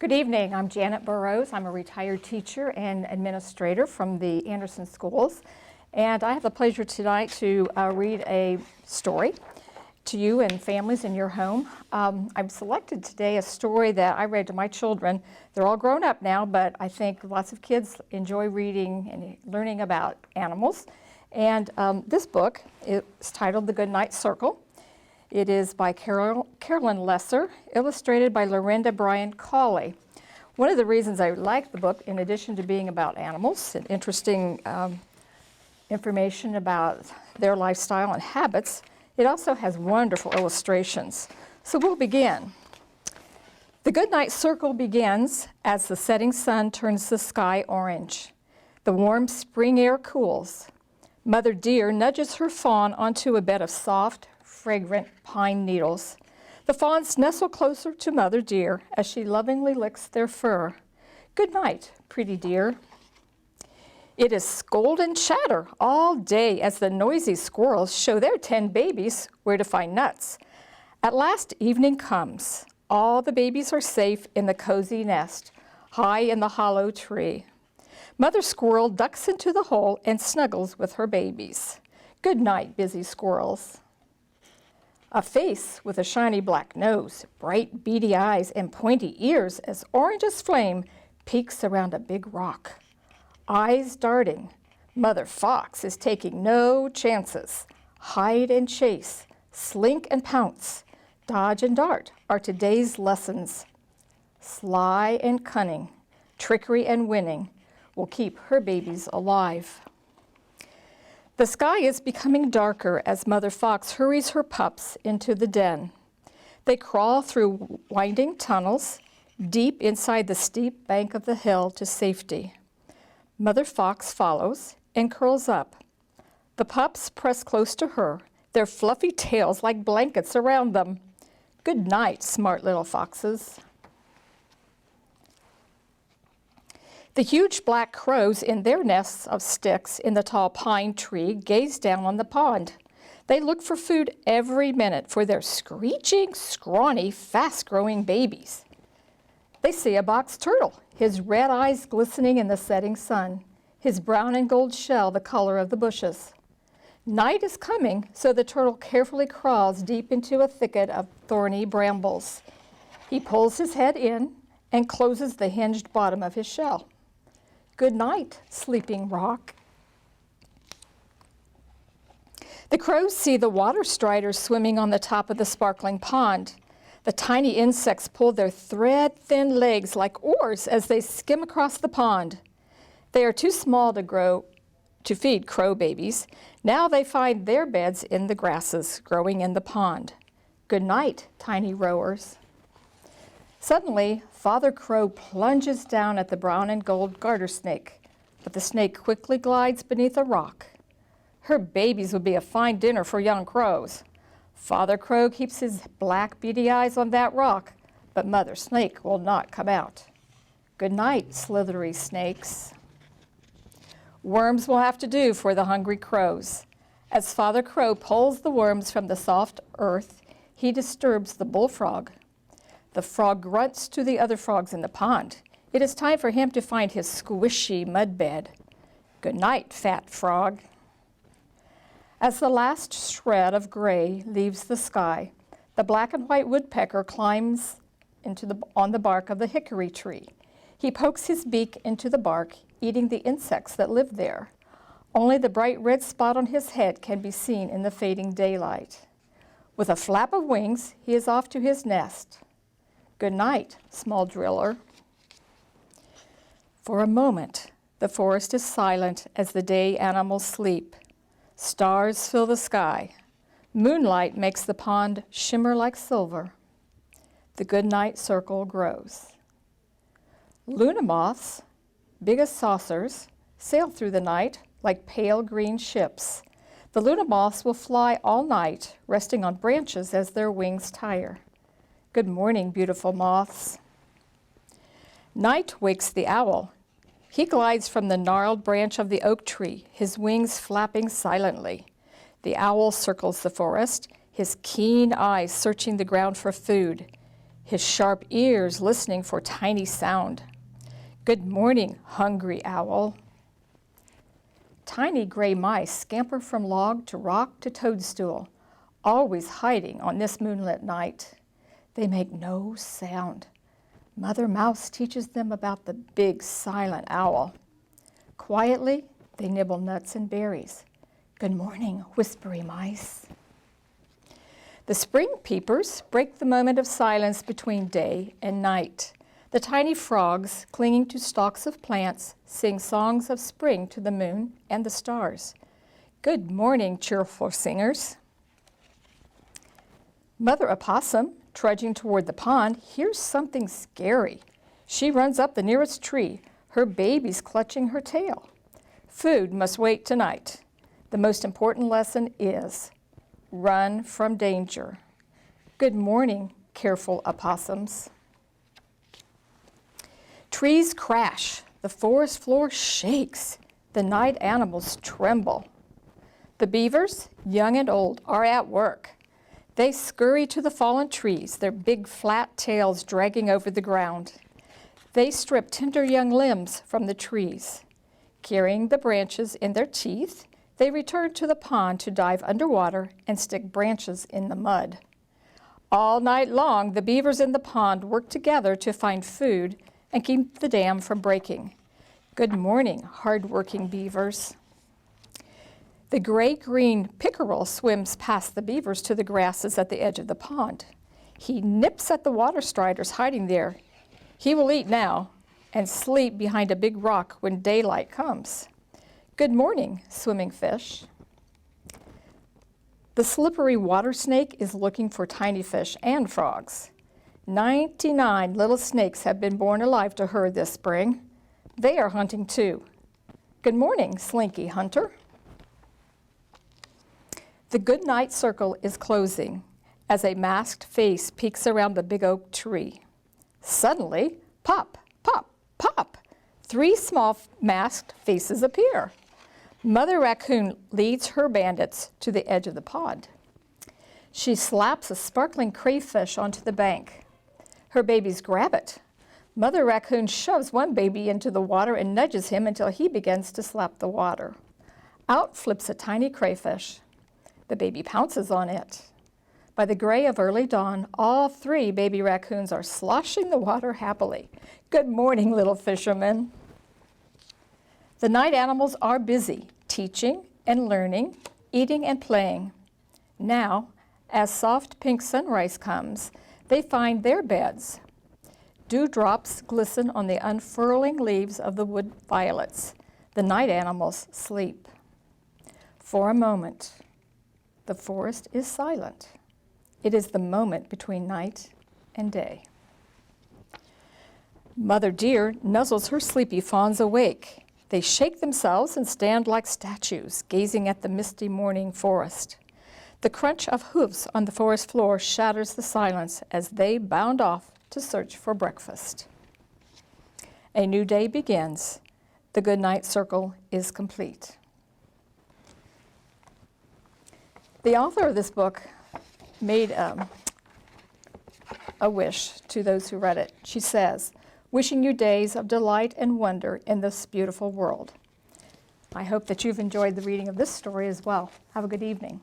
Good evening. I'm Janet Burrows. I'm a retired teacher and administrator from the Anderson Schools. And I have the pleasure tonight to read a story to you and families in your home. I've selected today a story that I read to my children. They're all grown up now, but I think lots of kids enjoy reading and learning about animals. And this book is titled The Goodnight Circle. It is by Carolyn Lesser, illustrated by Lorinda Bryan Cawley. One of the reasons I like the book, in addition to being about animals and interesting information about their lifestyle and habits, it also has wonderful illustrations. So we'll begin. The Goodnight Circle begins as the setting sun turns the sky orange. The warm spring air cools. Mother Deer nudges her fawn onto a bed of soft, fragrant pine needles. The fawns nestle closer to Mother Deer as she lovingly licks their fur. Good night, pretty dear. It is scold and chatter all day as the noisy squirrels show their 10 babies where to find nuts. At last evening comes. All the babies are safe in the cozy nest, high in the hollow tree. Mother Squirrel ducks into the hole and snuggles with her babies. Good night, busy squirrels. A face with a shiny black nose, bright beady eyes, and pointy ears as orange as flame peeks around a big rock. Eyes darting, Mother Fox is taking no chances. Hide and chase, slink and pounce, dodge and dart are today's lessons. Sly and cunning, trickery and winning will keep her babies alive. The sky is becoming darker as Mother Fox hurries her pups into the den. They crawl through winding tunnels, deep inside the steep bank of the hill to safety. Mother Fox follows and curls up. The pups press close to her, their fluffy tails like blankets around them. Good night, smart little foxes. The huge black crows in their nests of sticks in the tall pine tree gaze down on the pond. They look for food every minute for their screeching, scrawny, fast-growing babies. They see a box turtle, his red eyes glistening in the setting sun, his brown and gold shell the color of the bushes. Night is coming, so the turtle carefully crawls deep into a thicket of thorny brambles. He pulls his head in and closes the hinged bottom of his shell. Good night, sleeping rock. The crows see the water striders swimming on the top of the sparkling pond. The tiny insects pull their thread-thin legs like oars as they skim across the pond. They are too small to feed crow babies. Now they find their beds in the grasses growing in the pond. Good night, tiny rowers. Suddenly, Father Crow plunges down at the brown and gold garter snake, but the snake quickly glides beneath a rock. Her babies would be a fine dinner for young crows. Father Crow keeps his black beady eyes on that rock, but Mother Snake will not come out. Good night, slithery snakes. Worms will have to do for the hungry crows. As Father Crow pulls the worms from the soft earth, he disturbs the bullfrog. The frog grunts to the other frogs in the pond. It is time for him to find his squishy mud bed. Good night, fat frog. As the last shred of gray leaves the sky, the black and white woodpecker climbs on the bark of the hickory tree. He pokes his beak into the bark, eating the insects that live there. Only the bright red spot on his head can be seen in the fading daylight. With a flap of wings, he is off to his nest. Good night, small driller. For a moment, the forest is silent as the day animals sleep. Stars fill the sky. Moonlight makes the pond shimmer like silver. The goodnight circle grows. Luna moths, big as saucers, sail through the night like pale green ships. The Luna moths will fly all night, resting on branches as their wings tire. Good morning, beautiful moths. Night wakes the owl. He glides from the gnarled branch of the oak tree, his wings flapping silently. The owl circles the forest, his keen eyes searching the ground for food. his sharp ears listening for tiny sound. Good morning, hungry owl. Tiny gray mice scamper from log to rock to toadstool, always hiding on this moonlit night. They make no sound. Mother Mouse teaches them about the big silent owl. Quietly, they nibble nuts and berries. Good morning, whispery mice. The spring peepers break the moment of silence between day and night. The tiny frogs, clinging to stalks of plants, sing songs of spring to the moon and the stars. Good morning, cheerful singers. Mother Opossum, trudging toward the pond, hears something scary. She runs up the nearest tree, her babies clutching her tail. Food must wait tonight. The most important lesson is run from danger. Good morning, careful opossums. Trees crash, the forest floor shakes, the night animals tremble. The beavers, young and old, are at work. They scurry to the fallen trees, their big flat tails dragging over the ground. They strip tender young limbs from the trees. Carrying the branches in their teeth, they return to the pond to dive underwater and stick branches in the mud. All night long, the beavers in the pond work together to find food and keep the dam from breaking. Good morning, hard-working beavers. The gray-green pickerel swims past the beavers to the grasses at the edge of the pond. He nips at the water striders hiding there. He will eat now and sleep behind a big rock when daylight comes. Good morning, swimming fish. The slippery water snake is looking for tiny fish and frogs. 99 little snakes have been born alive to her this spring. They are hunting too. Good morning, slinky hunter. The Goodnight circle is closing as a masked face peeks around the big oak tree. Suddenly, pop, pop, pop, 3 small masked faces appear. Mother Raccoon leads her bandits to the edge of the pond. She slaps a sparkling crayfish onto the bank. Her babies grab it. Mother Raccoon shoves one baby into the water and nudges him until he begins to slap the water. Out flips a tiny crayfish. The baby pounces on it. By the gray of early dawn, all 3 baby raccoons are sloshing the water happily. Good morning, little fishermen. The night animals are busy, teaching and learning, eating and playing. Now, as soft pink sunrise comes, they find their beds. Dewdrops glisten on the unfurling leaves of the wood violets. The night animals sleep. For a moment, the forest is silent. It is the moment between night and day. Mother Deer nuzzles her sleepy fawns awake. They shake themselves and stand like statues, gazing at the misty morning forest. The crunch of hooves on the forest floor shatters the silence as they bound off to search for breakfast. A new day begins. The Goodnight circle is complete. The author of this book made a wish to those who read it. She says, wishing you days of delight and wonder in this beautiful world. I hope that you've enjoyed the reading of this story as well. Have a good evening.